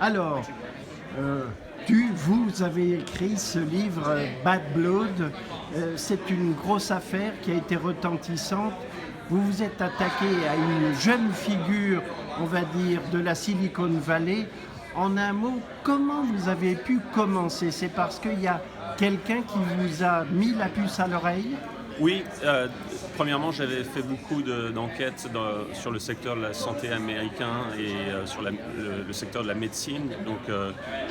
Alors, vous avez écrit ce livre Bad Blood. C'est une grosse affaire qui a été retentissante. Vous vous êtes attaqué à une jeune figure, on va dire, de la Silicon Valley. En un mot, comment vous avez pu commencer? C'est parce qu'il y a quelqu'un qui vous a mis la puce à l'oreille? Oui, premièrement, j'avais fait beaucoup d'enquêtes sur le secteur de la santé américain et sur le secteur de la médecine. Donc,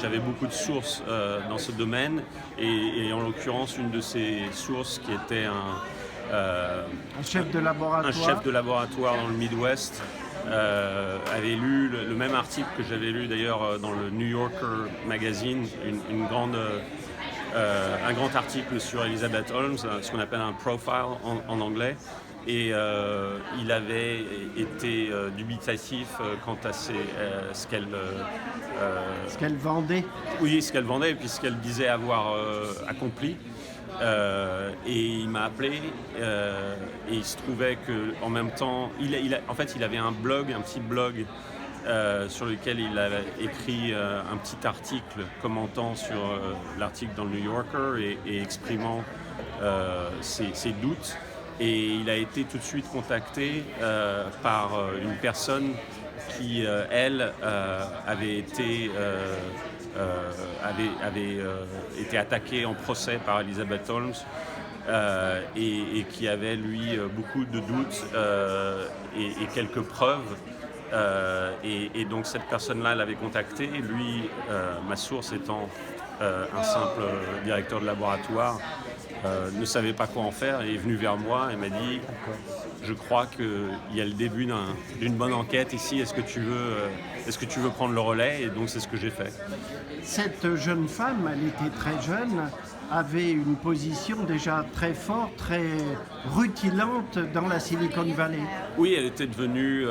j'avais beaucoup de sources dans ce domaine. Et en l'occurrence, une de ces sources qui était Un chef de laboratoire. un chef de laboratoire dans le Midwest avait lu le même article que j'avais lu d'ailleurs dans le New Yorker Magazine, un grand article sur Elizabeth Holmes, ce qu'on appelle un profile en anglais. Et il avait été dubitatif quant à ce qu'elle vendait. Oui, ce qu'elle vendait et puis ce qu'elle disait avoir accompli. Et il m'a appelé et il se trouvait qu'en même temps, en fait, il avait un petit blog sur lequel il avait écrit un petit article commentant sur l'article dans le New Yorker et exprimant ses doutes. Et il a été tout de suite contacté par une personne qui, elle, avait été attaquée en procès par Elizabeth Holmes et qui avait, lui, beaucoup de doutes et quelques preuves. Et donc cette personne-là l'avait contacté. Lui, ma source étant un simple directeur de laboratoire, ne savait pas quoi en faire et est venu vers moi et m'a dit « Je crois qu'il y a le début d'une bonne enquête ici, est-ce que tu veux prendre le relais ?» Et donc c'est ce que j'ai fait. Cette jeune femme, elle était très jeune, avait une position déjà très forte, très rutilante dans la Silicon Valley. Oui, elle était devenue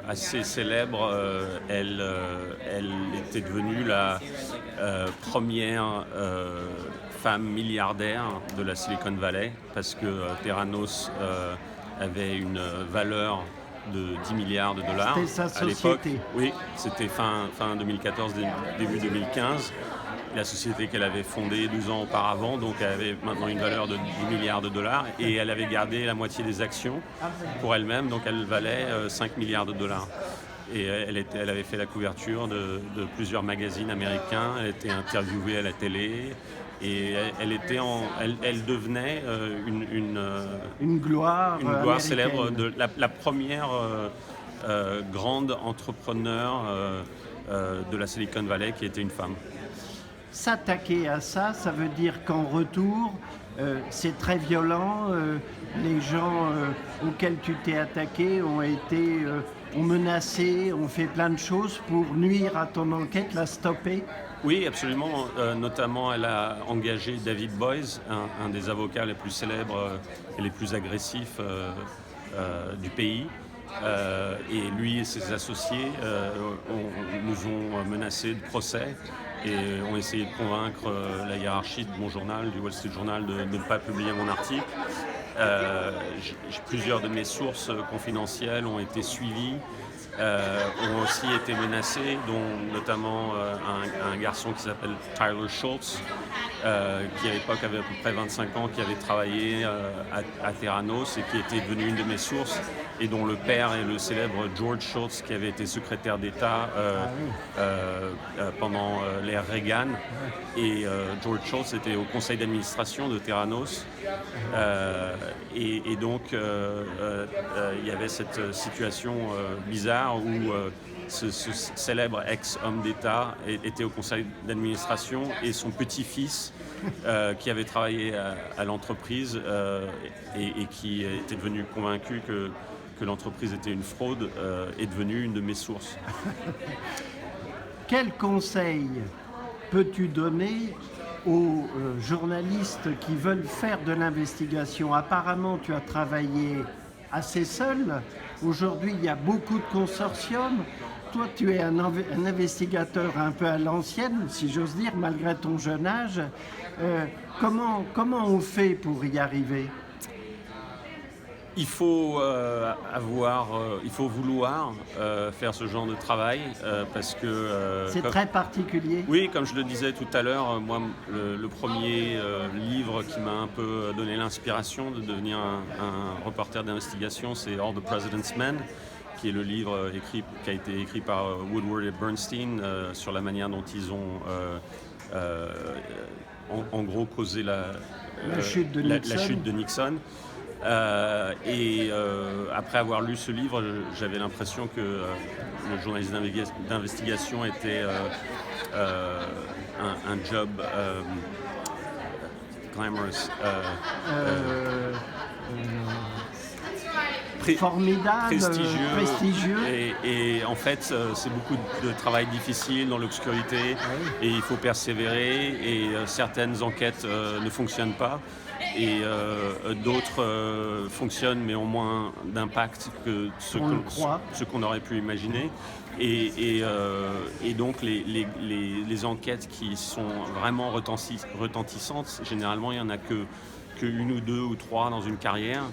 assez célèbre. Elle était devenue la première femme milliardaire de la Silicon Valley parce que Theranos avait une valeur de 10 milliards de dollars à l'époque. Société. Oui, c'était fin 2014, début 2015. La société qu'elle avait fondée 12 ans auparavant, donc elle avait maintenant une valeur de 10 milliards de dollars et elle avait gardé la moitié des actions pour elle-même, donc elle valait 5 milliards de dollars. Et elle avait fait la couverture de plusieurs magazines américains, elle était interviewée à la télé et elle devenait une gloire célèbre, la première grande entrepreneur de la Silicon Valley qui était une femme. S'attaquer à ça, ça veut dire qu'en retour, c'est très violent. Les gens auxquels tu t'es attaqué ont menacé, ont fait plein de choses pour nuire à ton enquête, la stopper. Oui, absolument. Notamment, elle a engagé David Boies, un des avocats les plus célèbres et les plus agressifs du pays. Et lui et ses associés nous ont menacés de procès et ont essayé de convaincre la hiérarchie de mon journal, du Wall Street Journal, de ne pas publier mon article. Plusieurs de mes sources confidentielles ont été suivies, ont aussi été menacées, dont notamment un garçon qui s'appelle Tyler Schultz, qui à l'époque avait à peu près 25 ans, qui avait travaillé à Theranos et qui était devenu une de mes sources, et dont le père est le célèbre George Shultz, qui avait été secrétaire d'État pendant l'ère Reagan. Et George Shultz était au conseil d'administration de Theranos. Et donc, il y avait cette situation bizarre où ce célèbre ex-homme d'État était au conseil d'administration et son petit-fils, qui avait travaillé à l'entreprise et qui était devenu convaincu que l'entreprise était une fraude, est devenue une de mes sources. Quel conseil peux-tu donner aux journalistes qui veulent faire de l'investigation? Apparemment, tu as travaillé assez seul. Aujourd'hui, il y a beaucoup de consortiums. Toi, tu es un investigateur un peu à l'ancienne, si j'ose dire, malgré ton jeune âge. Comment on fait pour y arriver? Il faut il faut vouloir faire ce genre de travail parce que C'est très particulier. oui, comme je le disais tout à l'heure, moi le premier livre qui m'a un peu donné l'inspiration de devenir un reporter d'investigation, c'est All the President's Men, qui est le livre qui a été écrit par Woodward et Bernstein sur la manière dont ils ont en gros causé la chute de la chute de Nixon. Après avoir lu ce livre, j'avais l'impression que le journaliste d'investigation était un job glamorous, formidable, prestigieux. Et en fait, c'est beaucoup de travail difficile dans l'obscurité, et il faut persévérer, et certaines enquêtes ne fonctionnent pas. Et d'autres fonctionnent mais ont moins d'impact que ce qu'on aurait pu imaginer. Et donc les enquêtes qui sont vraiment retentissantes, généralement il n'y en a que une ou deux ou trois dans une carrière.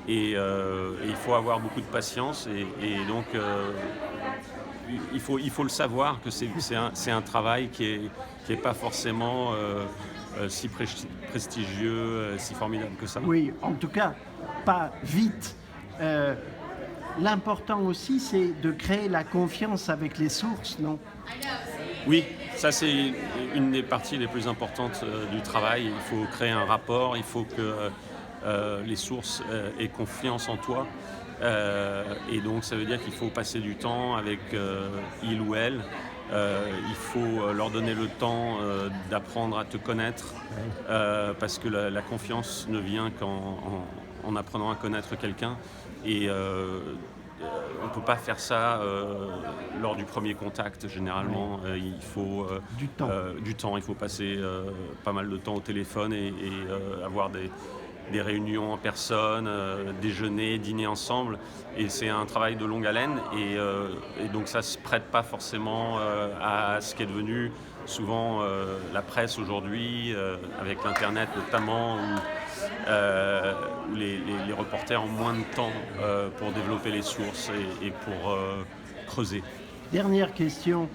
Et il faut avoir beaucoup de patience et donc il faut le savoir que c'est un travail qui est pas forcément si prestigieux, si formidable que ça. Oui, en tout cas, pas vite. L'important aussi, c'est de créer la confiance avec les sources, non? Oui, ça c'est une des parties les plus importantes du travail. Il faut créer un rapport, il faut que les sources aient confiance en toi. Et donc ça veut dire qu'il faut passer du temps avec il ou elle. Il faut leur donner le temps d'apprendre à te connaître parce que la confiance ne vient qu'en apprenant à connaître quelqu'un. Et on ne peut pas faire ça lors du premier contact. Généralement, il faut du temps. Il faut passer pas mal de temps au téléphone et avoir des réunions en personne, déjeuner, dîner ensemble. Et c'est un travail de longue haleine. Et donc ça ne se prête pas forcément à ce qui est devenu souvent la presse aujourd'hui, avec l'Internet notamment, où les reporters ont moins de temps pour développer les sources et pour creuser. Dernière question.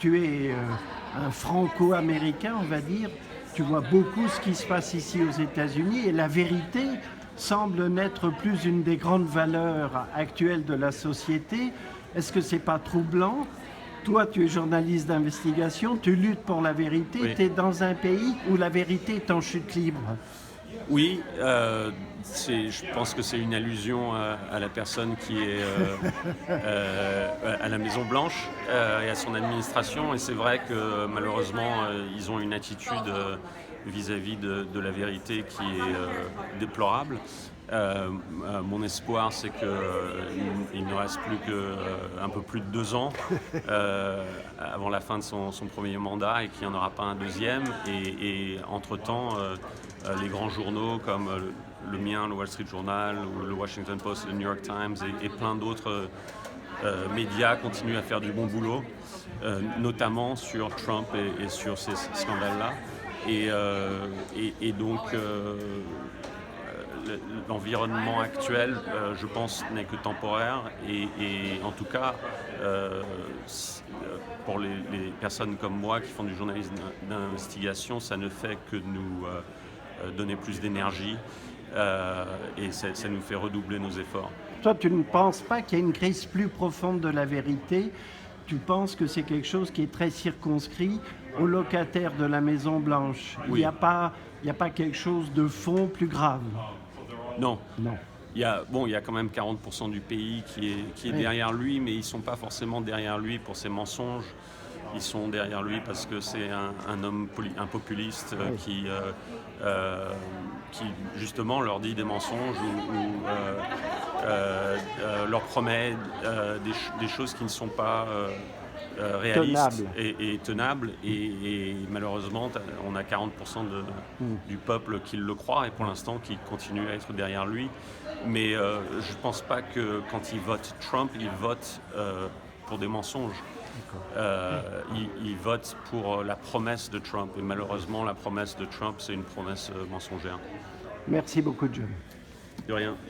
Tu es un franco-américain, on va dire. Tu vois beaucoup ce qui se passe ici aux États-Unis et la vérité semble n'être plus une des grandes valeurs actuelles de la société. Est-ce que c'est pas troublant? Toi, tu es journaliste d'investigation, tu luttes pour la vérité, Oui. Tu es dans un pays où la vérité est en chute libre. Oui, je pense que c'est une allusion à la personne qui est à la Maison Blanche et à son administration. Et c'est vrai que malheureusement, ils ont une attitude vis-à-vis de la vérité qui est déplorable. Mon espoir, c'est qu'il ne reste plus qu'un peu plus de 2 ans avant la fin de son premier mandat et qu'il n'y en aura pas un deuxième. Et entre-temps, les grands journaux comme le mien, le Wall Street Journal, ou le Washington Post, le New York Times et plein d'autres médias continuent à faire du bon boulot, notamment sur Trump et sur ces scandales-là. Et donc l'environnement actuel, je pense, n'est que temporaire et en tout cas, pour les personnes comme moi qui font du journalisme d'investigation, ça ne fait que nous donner plus d'énergie et ça nous fait redoubler nos efforts. Toi, tu ne penses pas qu'il y a une crise plus profonde de la vérité? Tu penses que c'est quelque chose qui est très circonscrit aux locataires de la Maison Blanche? Oui. Il n'y a pas quelque chose de fond plus grave? Non. Non. Il y a quand même 40% du pays qui est derrière lui, mais ils ne sont pas forcément derrière lui pour ses mensonges. Ils sont derrière lui parce que c'est un homme un populiste qui justement leur dit des mensonges ou leur promet des choses qui ne sont pas réalistes et tenables. Et malheureusement, on a 40% du peuple qui le croit et pour l'instant qui continue à être derrière lui. Mais je ne pense pas que quand ils votent Trump, ils votent pour des mensonges. Ils votent pour la promesse de Trump. Et malheureusement, la promesse de Trump, c'est une promesse mensongère. Merci beaucoup, John. De rien.